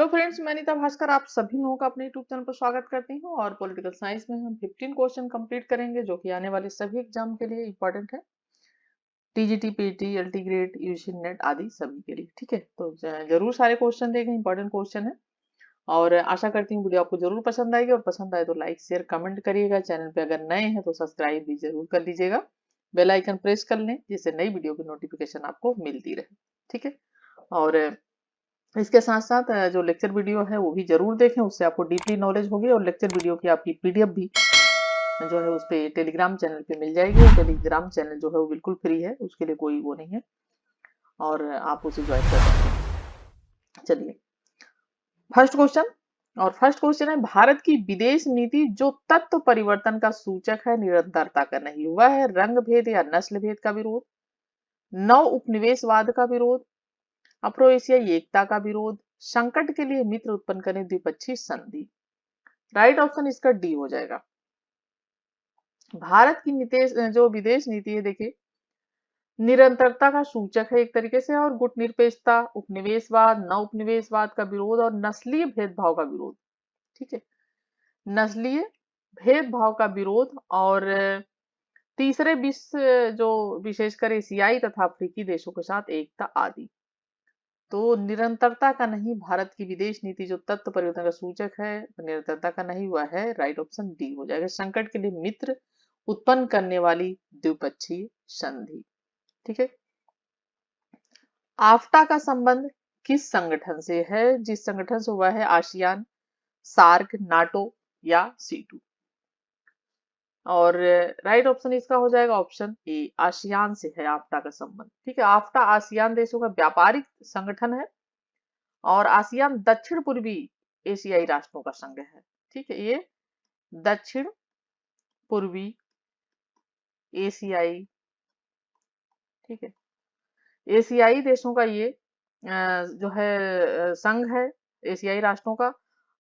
Hello friends, मैं नीता भास्कर आप सभी लोगों का अपने यूट्यूब चैनल पर स्वागत करती हूँ। और पॉलिटिकल साइंस में हम 15 क्वेश्चन कंप्लीट करेंगे जो कि आने वाले सभी एग्जाम के लिए इंपॉर्टेंट है। TGT, PT, LT grade, UG NET आदि सभी के लिए। ठीक है, तो जरूर सारे क्वेश्चन देखें, इंपॉर्टेंट क्वेश्चन है। और आशा करती हूँ वीडियो आपको जरूर पसंद आएगी, और पसंद आए तो लाइक शेयर कमेंट करिएगा। चैनल पे अगर नए हैं तो सब्सक्राइब भी जरूर कर लीजिएगा, बेल आइकन प्रेस कर लें जिससे नई वीडियो की नोटिफिकेशन आपको मिलती रहे। ठीक है, और इसके साथ साथ जो लेक्चर वीडियो है वो भी जरूर देखें, उससे आपको डीपली नॉलेज होगी। और लेक्चर वीडियो की आपकी पीडीएफ भी जो है उस पे टेलीग्राम चैनल पे मिल जाएगी। और टेलीग्राम चैनल जो है वो बिल्कुल फ्री है, उसके लिए कोई वो नहीं है, और आप उसे ज्वाइन कर सकते हैं। चलिए, फर्स्ट क्वेश्चन। और फर्स्ट क्वेश्चन है, भारत की विदेश नीति जो तत्व परिवर्तन का सूचक है, निरंतरता का नहीं, वह है रंग भेद या नस्ल भेद का विरोध, नव उपनिवेशवाद का विरोध, अफ्रो एशियाई एकता का विरोध, संकट के लिए मित्र उत्पन्न करने द्विपक्षीय संधि। राइट ऑप्शन इसका डी हो जाएगा। भारत की जो विदेश नीति है, देखिए, निरंतरता का सूचक है एक तरीके से, और गुटनिरपेक्षता, उपनिवेशवाद, नव उपनिवेशवाद का विरोध, और नस्लीय भेदभाव का विरोध। ठीक है, नस्लीय भेदभाव का विरोध, और तीसरे विश्व जो विशेषकर एशियाई तथा अफ्रीकी देशों के साथ एकता आदि। तो निरंतरता का नहीं, भारत की विदेश नीति जो तत्व परिवर्तन का सूचक है, निरंतरता का नहीं हुआ है। राइट ऑप्शन डी हो जाएगा, संकट के लिए मित्र उत्पन्न करने वाली द्विपक्षीय संधि। ठीक है, आफ्टा का संबंध किस संगठन से है? जिस संगठन से हुआ है, आसियान, सार्क, नाटो या C2। और राइट ऑप्शन इसका हो जाएगा ऑप्शन ए, आसियान से है आफ्टा का संबंध। ठीक है, आफ्टा आसियान देशों का व्यापारिक संगठन है, और आसियान दक्षिण पूर्वी एशियाई राष्ट्रों का संघ है। ठीक है, ये दक्षिण पूर्वी एशियाई, ठीक है, एशियाई देशों का ये जो है संघ है, एशियाई राष्ट्रों का।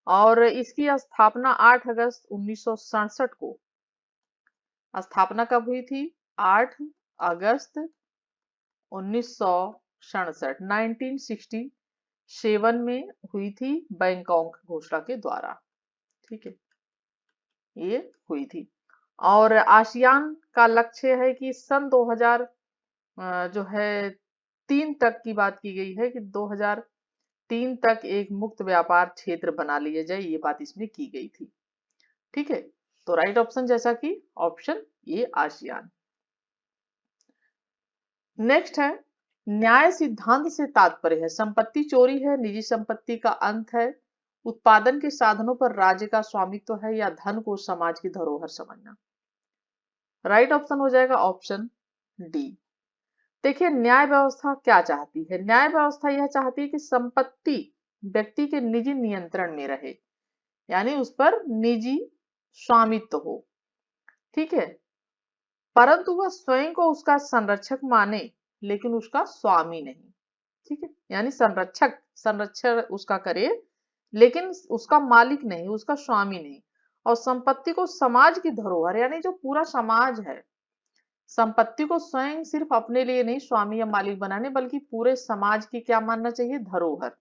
और इसकी स्थापना 8 अगस्त 1967 को, स्थापना कब हुई थी? 8 अगस्त 1967, 1967 में हुई थी, बैंकॉक घोषणा के द्वारा। ठीक है, ये हुई थी। और आसियान का लक्ष्य है कि सन 2000 जो है 3 तक की बात की गई है कि 2003 तक एक मुक्त व्यापार क्षेत्र बना लिया जाए, ये बात इसमें की गई थी। ठीक है, तो राइट ऑप्शन जैसा कि ऑप्शन ए, आसियान। नेक्स्ट है, न्याय सिद्धांत से तात्पर्य है संपत्ति चोरी है, निजी संपत्ति का अंत है, उत्पादन के साधनों पर राज्य का स्वामित्व है, या धन को समाज की धरोहर समझना। राइट ऑप्शन हो जाएगा ऑप्शन डी। देखिए, न्याय व्यवस्था क्या चाहती है? न्याय व्यवस्था यह चाहती है कि संपत्ति व्यक्ति के निजी नियंत्रण में रहे, यानी उस पर निजी स्वामित्व हो। ठीक है, परंतु वह स्वयं को उसका संरक्षक माने, लेकिन उसका स्वामी नहीं। ठीक है, यानी संरक्षण उसका करे, लेकिन उसका मालिक नहीं, उसका स्वामी नहीं। और संपत्ति को समाज की धरोहर, यानी जो पूरा समाज है, संपत्ति को स्वयं सिर्फ अपने लिए नहीं स्वामी या मालिक बनाने, बल्कि पूरे समाज की क्या मानना चाहिए? धरोहर।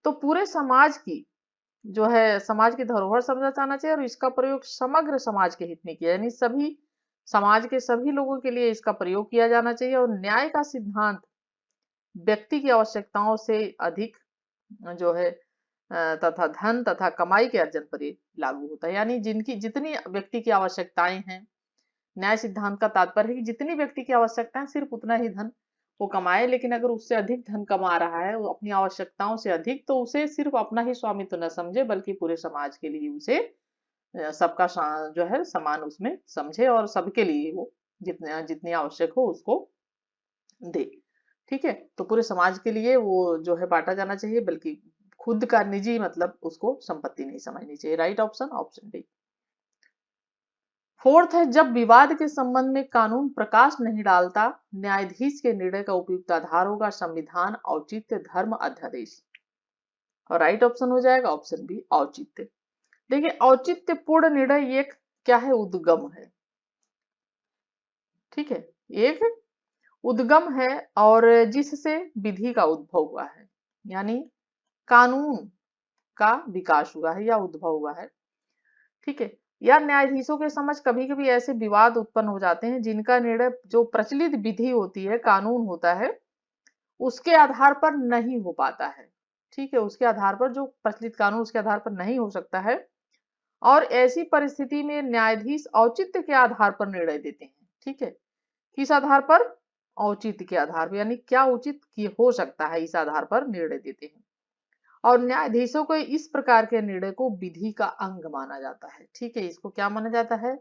तो पूरे समाज की जो है, समाज की धरोहर समझा जाना चाहिए, और इसका प्रयोग समग्र समाज के हित में किया, यानी सभी समाज के सभी लोगों के लिए इसका प्रयोग किया जाना चाहिए। और न्याय का सिद्धांत व्यक्ति की आवश्यकताओं से अधिक जो है तथा धन तथा कमाई के अर्जन पर ये लागू होता है, यानी जिनकी जितनी व्यक्ति की आवश्यकताएं हैं, न्याय सिद्धांत का तात्पर्य है कि जितनी व्यक्ति की आवश्यकताएं, सिर्फ उतना ही धन वो कमाए, लेकिन अगर उससे अधिक धन कमा रहा है, वो अपनी आवश्यकताओं से अधिक, तो उसे सिर्फ अपना ही स्वामित्व न समझे, बल्कि पूरे समाज के लिए उसे सबका जो है समान उसमें समझे, और सबके लिए वो जितने जितनी आवश्यक हो उसको दे। ठीक है, तो पूरे समाज के लिए वो जो है बांटा जाना चाहिए, बल्कि खुद का निजी मतलब उसको संपत्ति नहीं समझनी चाहिए। Right option option D. Fourth है, जब विवाद के संबंध में कानून प्रकाश नहीं डालता, न्यायाधीश के निर्णय का उपयुक्त आधार होगा संविधान, औचित्य, धर्म, अध्यादेश। और राइट ऑप्शन हो जाएगा ऑप्शन बी, औचित्य। देखिए, औचित्यपूर्ण निर्णय एक क्या है? उद्गम है। ठीक है, एक उद्गम है, और जिससे विधि का उद्भव हुआ है, यानी कानून का विकास हुआ है या उद्भव हुआ है। ठीक है, या न्यायाधीशों के समझ कभी कभी ऐसे विवाद उत्पन्न हो जाते हैं जिनका निर्णय जो प्रचलित विधि होती है, कानून होता है, उसके आधार पर नहीं हो पाता है। ठीक है, उसके आधार पर जो प्रचलित कानून उसके आधार पर नहीं हो सकता है, और ऐसी परिस्थिति में न्यायाधीश औचित्य के आधार पर निर्णय देते हैं। ठीक है, किस आधार पर? औचित्य के आधार पर, यानी क्या उचित की हो सकता है, इस आधार पर निर्णय देते हैं। और न्यायाधीशों को इस प्रकार के निर्णय को विधि का अंग माना जाता है। ठीक है, इसको क्या माना जाता है?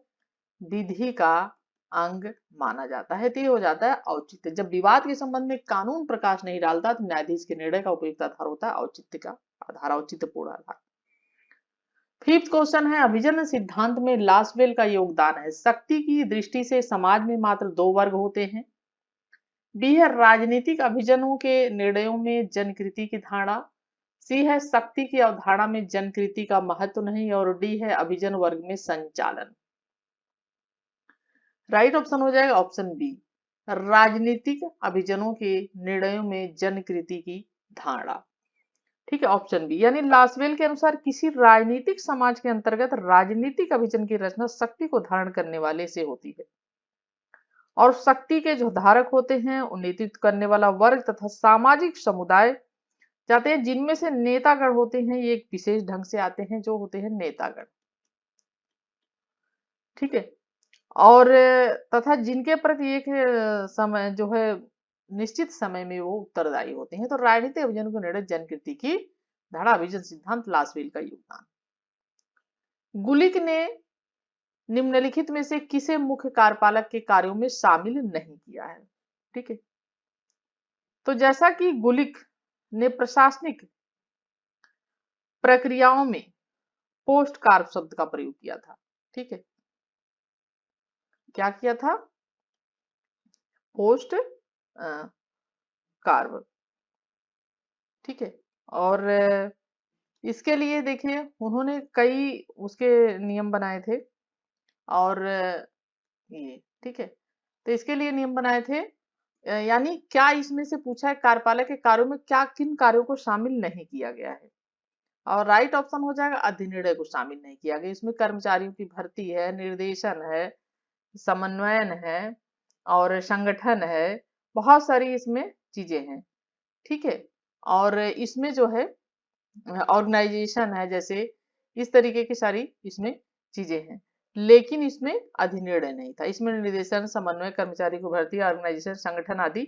विधि का अंग माना जाता है। तो ये हो जाता है औचित्य। जब विवाद के संबंध में कानून प्रकाश नहीं डालता तो न्यायाधीश के निर्णय का उपयुक्त आधार होता है औचित्य का आधार, औचित्यपूर्ण आधार। फिफ्थ क्वेश्चन है, अभिजन सिद्धांत में लासवेल का योगदान है। शक्ति की दृष्टि से समाज में मात्र दो वर्ग होते हैं। बी है राजनीतिक अभिजनों के निर्णयों में जनकृति की धारणा। सी है शक्ति की अवधारणा में जनकृति का महत्व नहीं। और डी है अभिजन वर्ग में संचालन। राइट ऑप्शन हो जाएगा ऑप्शन बी, राजनीतिक अभिजनों के निर्णयों में जनकृति की धारणा। ठीक है, ऑप्शन बी, यानी लासवेल के अनुसार किसी राजनीतिक समाज के अंतर्गत राजनीतिक अभिजन की रचना शक्ति को धारण करने वाले से होती है, और शक्ति के जो धारक होते हैं उन नेतृत्व करने वाला वर्ग तथा सामाजिक समुदाय जाते हैं, जिनमें से नेतागण होते हैं, ये एक विशेष ढंग से आते हैं जो होते हैं नेतागण। ठीक है, और तथा जिनके प्रति एक समय जो है निश्चित समय में वो उत्तरदायी होते हैं। तो राजनीतिक अभिजन को निर्णय जनकृति की धारणा, अभिजन सिद्धांत, लासवेल का योगदान। गुलिक ने निम्नलिखित में से किसे मुख्य कार्यपालक के कार्यों में शामिल नहीं किया है? ठीक है, तो जैसा कि गुलिक ने प्रशासनिक प्रक्रियाओं में पोस्ट कार्य शब्द का प्रयोग किया था। ठीक है, क्या किया था? पोस्ट कार्य। ठीक है, और इसके लिए देखिए उन्होंने कई उसके नियम बनाए थे, और ये ठीक है, तो इसके लिए नियम बनाए थे। यानी क्या इसमें से पूछा है कार्यपालक के कार्यों में क्या किन कार्यों को शामिल नहीं किया गया है? और राइट ऑप्शन हो जाएगा अधिनिर्णय को शामिल नहीं किया गया। इसमें कर्मचारियों की भर्ती है, निर्देशन है, समन्वयन है, और संगठन है, बहुत सारी इसमें चीजें हैं। ठीक है, और इसमें जो है ऑर्गेनाइजेशन है, जैसे इस तरीके की सारी इसमें चीजें हैं, लेकिन इसमें अधिनिर्णय नहीं था। इसमें निर्देशन, समन्वय, कर्मचारी को भर्ती, ऑर्गेनाइजेशन, संगठन आदि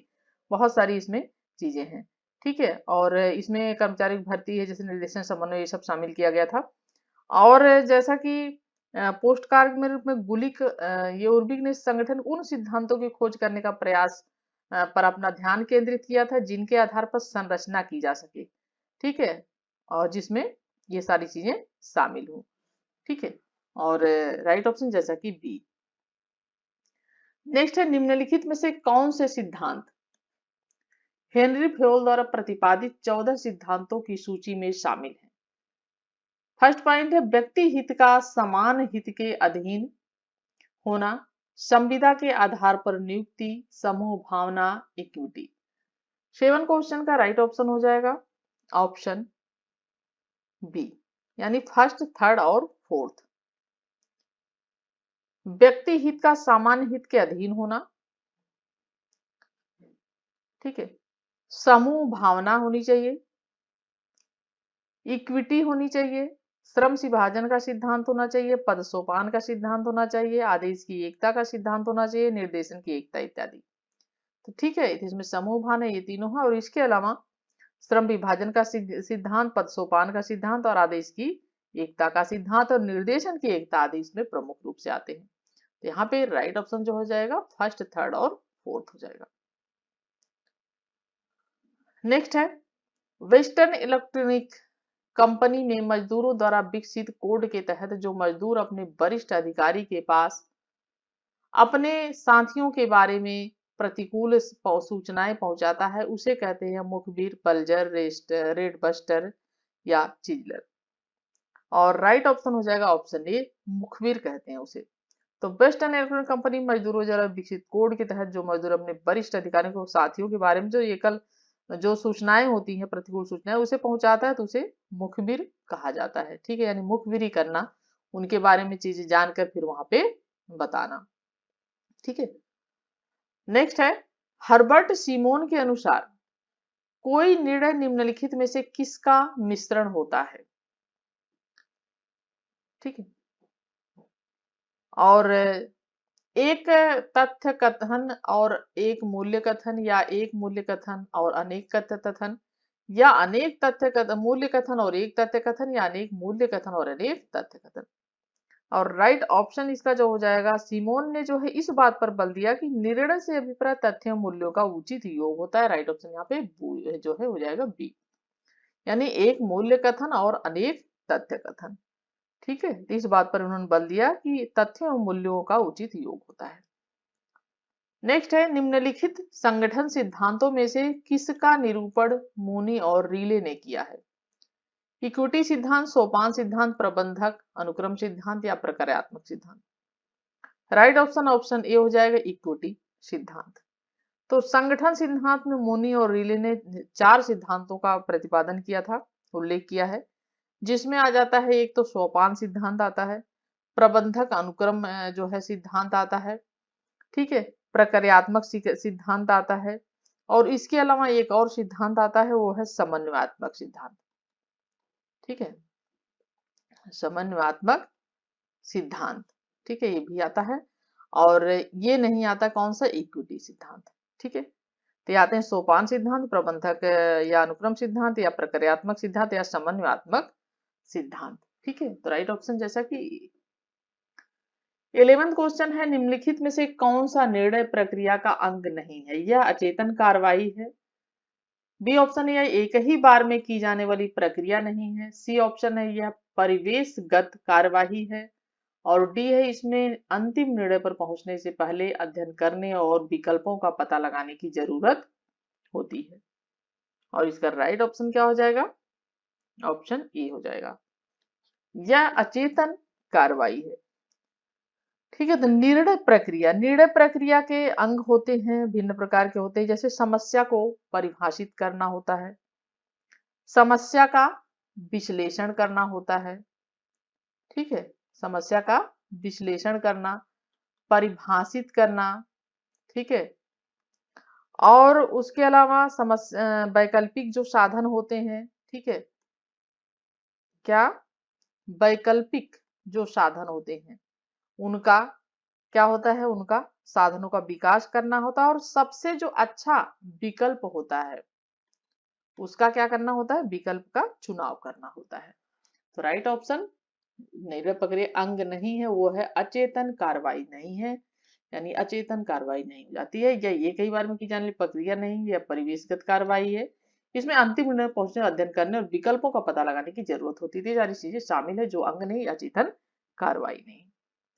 बहुत सारी इसमें चीजें हैं। ठीक है, और इसमें कर्मचारी की भर्ती है, जैसे निर्देशन, समन्वय, ये सब शामिल किया गया था। और जैसा कि पोस्ट कार्य में रूप में गुलिक ये उर्बिक ने संगठन उन सिद्धांतों की खोज करने का प्रयास पर अपना ध्यान केंद्रित किया था जिनके आधार पर संरचना की जा सके। ठीक है, और जिसमें ये सारी चीजें शामिल हो। ठीक है, और राइट ऑप्शन जैसा कि बी। नेक्स्ट है, निम्नलिखित में से कौन से सिद्धांत हेनरी फ्योल द्वारा प्रतिपादित 14 सिद्धांतों की सूची में शामिल है? फर्स्ट पॉइंट है व्यक्ति हित का समान हित के अधीन होना, संविदा के आधार पर नियुक्ति, समूह भावना, इक्विटी। 7 क्वेश्चन का राइट ऑप्शन हो जाएगा ऑप्शन बी, यानी फर्स्ट, थर्ड और फोर्थ। व्यक्ति हित का सामान्य हित के अधीन होना, ठीक है, समूह भावना होनी चाहिए, इक्विटी होनी चाहिए, श्रम विभाजन का सिद्धांत होना चाहिए, पद सोपान का सिद्धांत होना चाहिए, आदेश की एकता का सिद्धांत होना चाहिए, निर्देशन की एकता इत्यादि। तो ठीक है, इसमें समूह भावना ये तीनों है, और इसके अलावा श्रम विभाजन का सिद्धांत, पद सोपान का सिद्धांत, और आदेश की एकता का सिद्धांत, और निर्देशन की एकता आदि इसमें प्रमुख रूप से आते हैं। तो यहाँ पे राइट ऑप्शन जो हो जाएगा फर्स्ट, थर्ड और फोर्थ हो जाएगा। नेक्स्ट है, वेस्टर्न इलेक्ट्रॉनिक कंपनी में मजदूरों द्वारा विकसित कोड के तहत जो मजदूर अपने वरिष्ठ अधिकारी के पास अपने साथियों के बारे में प्रतिकूल सूचनाएं पहुंचाता है उसे कहते हैं मुखबिर, पल्जर, रेड बस्टर या चिजलर। और राइट ऑप्शन हो जाएगा ऑप्शन ए, मुखबिर कहते हैं उसे। तो वेस्टर्न इलेक्ट्रॉनिक कंपनी मजदूरों द्वारा विकसित कोड के तहत जो मजदूर अपने वरिष्ठ अधिकारियों को साथियों के बारे में जो एकल जो सूचनाएं होती हैं, प्रतिकूल सूचनाएं, उसे पहुंचाता है तो उसे मुखबिर कहा जाता है। ठीक है, यानी मुखबिरी करना, उनके बारे में चीजें जानकर फिर वहां पे बताना। ठीक है, नेक्स्ट है, हर्बर्ट सीमोन के अनुसार कोई निर्णय निम्नलिखित में से किसका मिश्रण होता है। ठीक है, और एक तथ्य कथन और एक मूल्य कथन, या एक मूल्य कथन और अनेक तथ्य कथन, या अनेक तथ्य कथन मूल्य कथन और एक तथ्य कथन, या अनेक मूल्य कथन और अनेक तथ्य कथन। और राइट ऑप्शन इसका जो हो जाएगा, सिमोन ने जो है इस बात पर बल दिया कि निर्णय से अभिप्राय तथ्य मूल्यों का उचित योग होता है। राइट ऑप्शन यहाँ पे जो है हो जाएगा बी, यानी एक मूल्य कथन और अनेक तथ्य कथन। ठीक है, तो इस बात पर उन्होंने बल दिया कि तथ्य और मूल्यों का उचित योग होता है। नेक्स्ट है, निम्नलिखित संगठन सिद्धांतों में से किसका निरूपण मूनी और रीले ने किया है। इक्विटी सिद्धांत, सोपान सिद्धांत, प्रबंधक अनुक्रम सिद्धांत, या प्रक्रियात्मक सिद्धांत। राइट ऑप्शन ऑप्शन ए हो जाएगा, इक्विटी सिद्धांत। तो संगठन सिद्धांत में मूनी और रीले ने 4 सिद्धांतों का प्रतिपादन किया था, उल्लेख किया है, जिसमें आ जाता है एक तो सोपान सिद्धांत आता है, प्रबंधक अनुक्रम जो है सिद्धांत आता है, ठीक है, प्रक्रियात्मक सिद्धांत आता है, और इसके अलावा एक और सिद्धांत आता है, वो है समन्वयात्मक सिद्धांत। ठीक है, समन्वयात्मक सिद्धांत। ठीक है, ये भी आता है, और ये नहीं आता कौन सा, इक्विटी सिद्धांत। ठीक है, तो ये आते हैं सोपान सिद्धांत, प्रबंधक या अनुक्रम सिद्धांत, या प्रक्रियात्मक सिद्धांत, या समन्वयात्मक सिद्धांत। ठीक है, तो राइट ऑप्शन जैसा कि 11वां क्वेश्चन है, निम्नलिखित में से कौन सा निर्णय प्रक्रिया का अंग नहीं है। यह अचेतन कार्रवाई है। बी ऑप्शन है, यह एक ही बार में की जाने वाली प्रक्रिया नहीं है। सी ऑप्शन है, यह परिवेशगत कार्यवाही है। और डी है, इसमें अंतिम निर्णय पर पहुंचने से पहले अध्ययन करने और विकल्पों का पता लगाने की जरूरत होती है। और इसका राइट ऑप्शन क्या हो जाएगा, ऑप्शन ए हो जाएगा, यह अचेतन कार्रवाई है। ठीक है, तो निर्णय प्रक्रिया के अंग होते हैं, भिन्न प्रकार के होते हैं, जैसे समस्या को परिभाषित करना होता है, समस्या का विश्लेषण करना होता है। ठीक है, समस्या का विश्लेषण करना, परिभाषित करना। ठीक है, और उसके अलावा समस्या वैकल्पिक जो साधन होते हैं। ठीक है, क्या, वैकल्पिक जो साधन होते हैं उनका क्या होता है, उनका साधनों का विकास करना होता है, और सबसे जो अच्छा विकल्प होता है उसका क्या करना होता है, विकल्प का चुनाव करना होता है। तो राइट ऑप्शन, निर्णय प्रक्रिया अंग नहीं है, वो है अचेतन कार्रवाई नहीं है, यानी अचेतन कार्रवाई नहीं हो जाती है, या ये कई बार में की जाने वाली प्रक्रिया नहीं, या परिवेशगत कार्रवाई है। इसमें अंतिम निर्णय पहुंचने, अध्ययन करने और विकल्पों का पता लगाने की जरूरत होती थी, सारी चीजें शामिल है जो अंग नहीं, अचेतन कार्रवाई नहीं।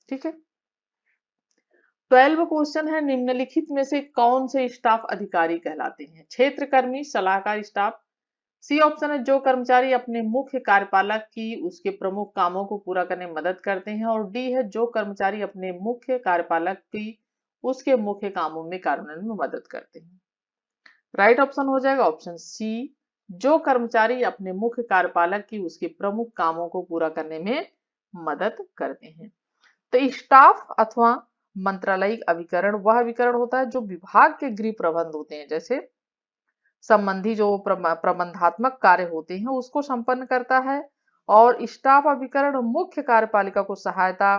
ठीक है, 12 क्वेश्चन है, निम्नलिखित में से कौन से स्टाफ अधिकारी कहलाते हैं। क्षेत्रकर्मी, सलाहकार स्टाफ। सी ऑप्शन है, जो कर्मचारी अपने मुख्य कार्यपालक की उसके प्रमुख कामों को पूरा करने में मदद करते हैं। और डी है, जो कर्मचारी अपने मुख्य कार्यपालक की उसके मुख्य कामों में कार्यान्वयन में मदद करते हैं। राइट ऑप्शन हो जाएगा ऑप्शन सी, जो कर्मचारी अपने मुख्य कार्यपालक की उसके प्रमुख कामों को पूरा करने में मदद करते हैं। तो स्टाफ अथवा मंत्रालयिक अभिकरण वह अभिकरण होता है जो विभाग के गृह प्रबंध होते हैं, जैसे संबंधी जो प्रबंधात्मक कार्य होते हैं उसको संपन्न करता है। और स्टाफ अभिकरण मुख्य कार्यपालिका को सहायता,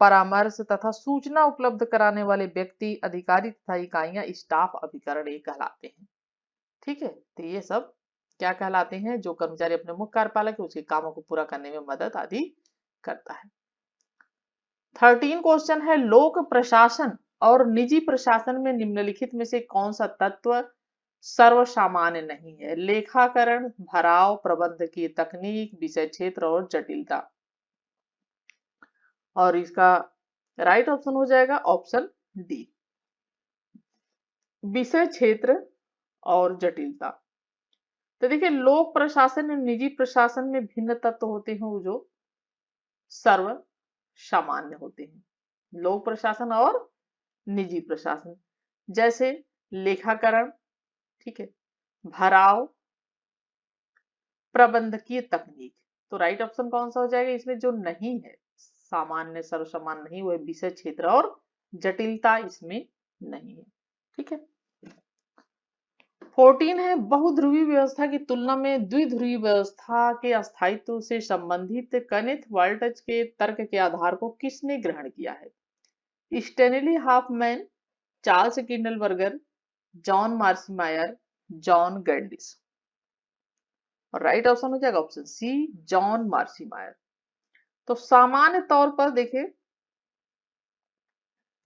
परामर्श तथा सूचना उपलब्ध कराने वाले व्यक्ति, अधिकारी तथा इकाइयां स्टाफ अभिकरण ये कहलाते हैं। ठीक है, तो ये सब क्या कहलाते हैं, जो कर्मचारी अपने मुख्य कार्यपालक है उसके कामों को पूरा करने में मदद आदि करता है। 13 क्वेश्चन है, लोक प्रशासन और निजी प्रशासन में निम्नलिखित में से कौन सा तत्व सर्वसामान्य नहीं है। लेखाकरण, भराव, प्रबंध की तकनीक, विषय क्षेत्र और जटिलता। और इसका राइट ऑप्शन हो जाएगा ऑप्शन डी, विषय क्षेत्र और जटिलता। तो देखिए, लोक प्रशासन और निजी प्रशासन में भिन्न तत्व होते हैं वो जो सर्व सामान्य होते हैं। लोक प्रशासन और निजी प्रशासन, जैसे लेखाकरण। ठीक है, भराव, प्रबंधकीय तकनीक। तो राइट ऑप्शन कौन सा हो जाएगा इसमें? जो नहीं है, सामान्य सर्वसामान्य नहीं, वह विषय क्षेत्र और जटिलता इसमें नहीं है। ठीक है। 14 है, बहुध्रुवी व्यवस्था की तुलना में द्विध्रुवी व्यवस्था के अस्थायित्व से संबंधित कनेथ वाल्टज के तर्क के आधार को किसने ग्रहण किया है? Stanley Hoffmann, Charles Kindleberger, John Mearsheimer, John Gaddis. और राइट ऑप्शन हो जाएगा ऑप्शन सी, जॉन मार्सिमायर। तो सामान्य तौर पर देखें,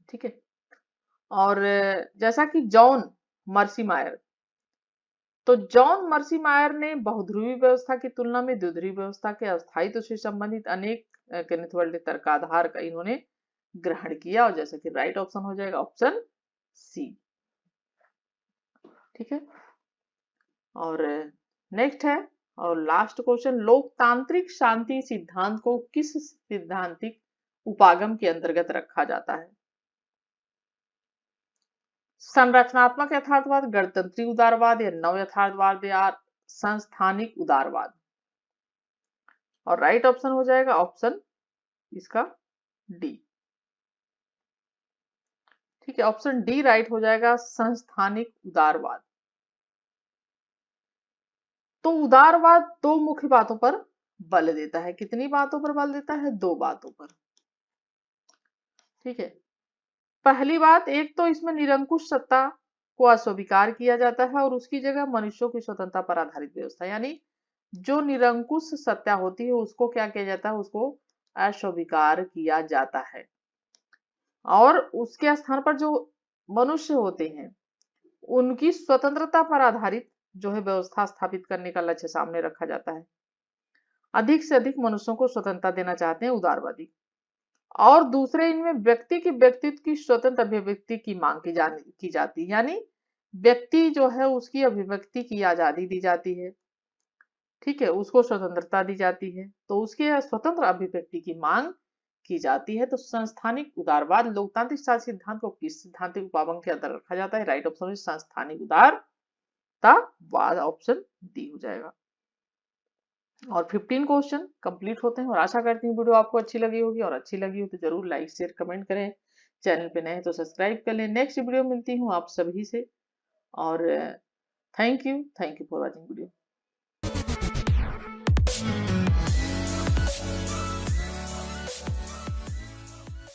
ठीक है, और जैसा कि जॉन मार्सिमायर, तो जॉन मर्सिमायर ने बहुध्रुवी व्यवस्था की तुलना में द्विध्रुवी व्यवस्था के अस्थायित्व से संबंधित अनेक कनिथ वर्ल्ड तर्काधार का इन्होंने ग्रहण किया, और जैसे कि राइट ऑप्शन हो जाएगा ऑप्शन सी। ठीक है। और नेक्स्ट है और लास्ट क्वेश्चन, लोकतांत्रिक शांति सिद्धांत को किस सिद्धांतिक उपागम के अंतर्गत रखा जाता है? संरचनात्मक यथार्थवाद, गणतंत्री उदारवाद, या नव यथार्थवाद, या संस्थानिक उदारवाद। और राइट ऑप्शन हो जाएगा ऑप्शन इसका डी। ठीक है, ऑप्शन डी राइट हो जाएगा, संस्थानिक उदारवाद। तो उदारवाद दो मुख्य बातों पर बल देता है। कितनी बातों पर बल देता है? दो बातों पर। ठीक है। पहली बात, एक तो इसमें निरंकुश सत्ता को अस्वीकार किया जाता है और उसकी जगह मनुष्यों की स्वतंत्रता पर आधारित व्यवस्था, यानी जो निरंकुश सत्ता होती है उसको क्या किया जाता है? उसको अस्वीकार किया जाता है, और उसके स्थान पर जो मनुष्य होते हैं उनकी स्वतंत्रता पर आधारित जो है व्यवस्था स्थापित करने का लक्ष्य सामने रखा जाता है। अधिक से अधिक मनुष्यों को स्वतंत्रता देना चाहते हैं उदारवादी। और दूसरे, इनमें व्यक्ति के व्यक्तित्व की स्वतंत्र अभिव्यक्ति की मांग की जाती है, यानी व्यक्ति जो है उसकी अभिव्यक्ति की आजादी दी जाती है। ठीक है, उसको स्वतंत्रता दी जाती है, तो उसके स्वतंत्र अभिव्यक्ति की मांग की जाती है। तो संस्थानिक उदारवाद लोकतांत्रिक शासन सिद्धांत को किस सिद्धांतिक उपागम के अंदर रखा जाता है? राइट ऑप्शन संस्थानिक उदारतावाद, ऑप्शन डी हो जाएगा। और 15 क्वेश्चन कंप्लीट होते हैं, और आशा करती हूँ वीडियो आपको अच्छी लगी होगी, और अच्छी लगी हो तो जरूर लाइक शेयर कमेंट करें। चैनल पे नए हैं तो सब्सक्राइब कर लें। नेक्स्ट वीडियो मिलती हूँ आप सभी से, और thank you for watching video.